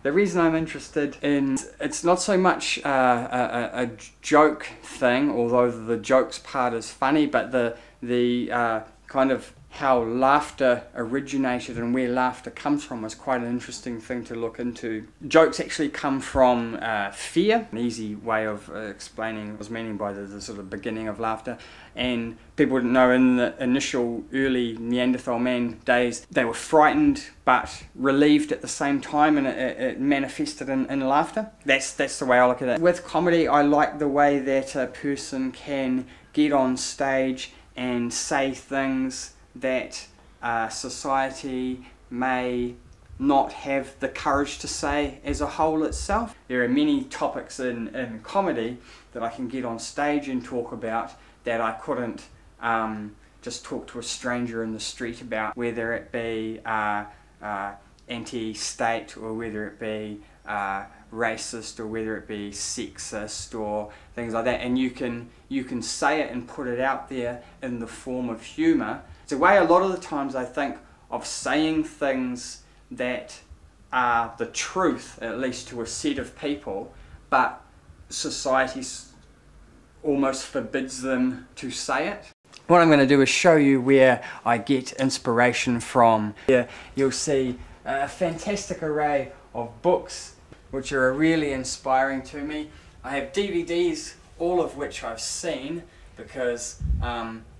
The reason I'm interested in, it's not so much a joke thing, although the jokes part is funny, but the kind of how laughter originated and where laughter comes from is quite an interesting thing to look into. Jokes actually come from fear. An easy way of explaining what I was meaning by the sort of beginning of laughter. And people didn't know, in the initial early Neanderthal man days, they were frightened but relieved at the same time, and it manifested in laughter. That's the way I look at it. With comedy, I like the way that a person can get on stage and say things that society may not have the courage to say as a whole itself. There are many topics in comedy that I can get on stage and talk about that I couldn't just talk to a stranger in the street about, whether it be anti-state, or whether it be racist, or whether it be sexist, or things like that. And you can say it and put it out there in the form of humour. It's a way a lot of the times I think of saying things that are the truth, at least to a set of people, but society almost forbids them to say it. What I'm going to do is show you where I get inspiration from. Here you'll see a fantastic array of books which are really inspiring to me. I have DVDs, all of which I've seen, because,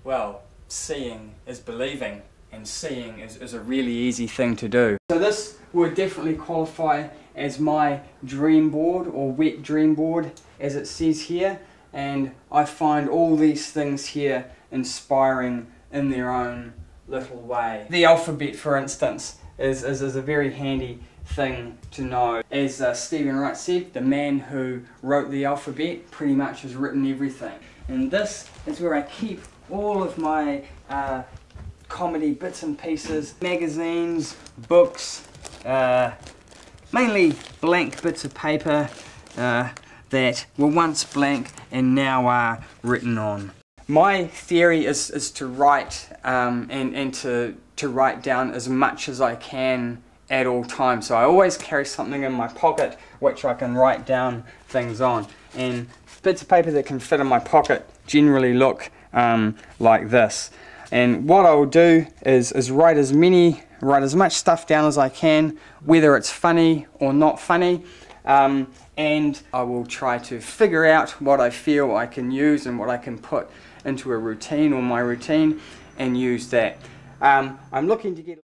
well, seeing is believing, and seeing is a really easy thing to do. So this would definitely qualify as my dream board, or wet dream board, as it says here, and I find all these things here inspiring in their own little way. The alphabet, for instance, is a very handy thing to know. As Stephen Wright said, the man who wrote the alphabet pretty much has written everything. And this is where I keep all of my comedy bits and pieces, magazines, books, mainly blank bits of paper that were once blank and now are written on. My theory is to write and to write down as much as I can at all times. So I always carry something in my pocket which I can write down things on. And bits of paper that can fit in my pocket generally look like this. And what I will do is write as much stuff down as I can, whether it's funny or not funny. And I will try to figure out what I feel I can use and what I can put into a routine or my routine and use that. I'm looking to get